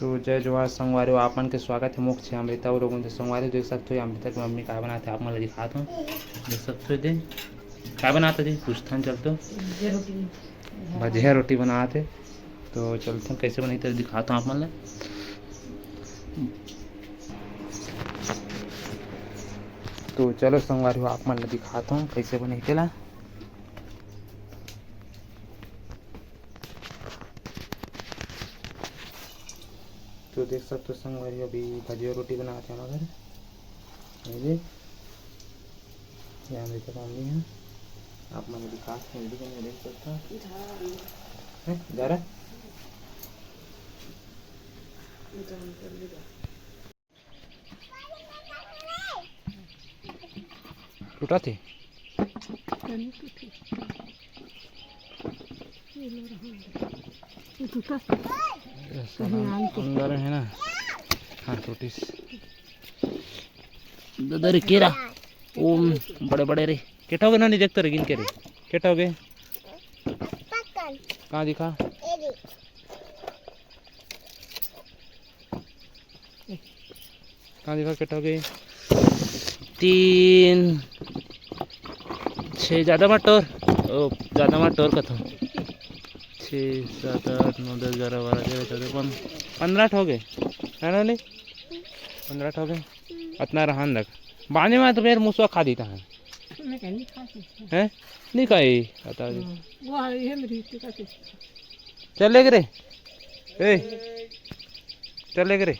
तो जय जवाहर संगवारी आप मन के स्वागत है मुख्य अमृता और लोगों संगवारी देख सकते हो अमृता की मम्मी क्या बनाते आप मैं दिखाता हूँ। देख सकते हो दे क्या बनाते थे पूछता चलते भजिया रोटी बनाते तो चलते कैसे बनी तो दिखाता हूँ आप मन। तो चलो संगवारी आप मन दिखाता हूँ कैसे बनी ला। तो देख सकते हो संगवारी अभी भजिया रोटी बनाते हैं मगर ये अमृता मम्मी है आप मैंने दिखाते हैं मैं देख सकता हूँ जा रहा टूटा थी अंदर है ना। हाँ टूटी दादा रे केरा ओम बड़े बड़े रे केटा हो गए ना नहीं देखते रे गिन के रे केटा हो गए कहाँ दिखा कहाँ दिखा केटा हो गए 3 6 ज़्यादा मटोर ज़्यादा मटोर कथा 6 7 8 9 10 11 12 13 14 15 हो गए है ना नहीं 15 हो गए इतना रहन लग बाने में तो मेरे मुसवा खा देता है नहीं खाई बता चले रे चले रे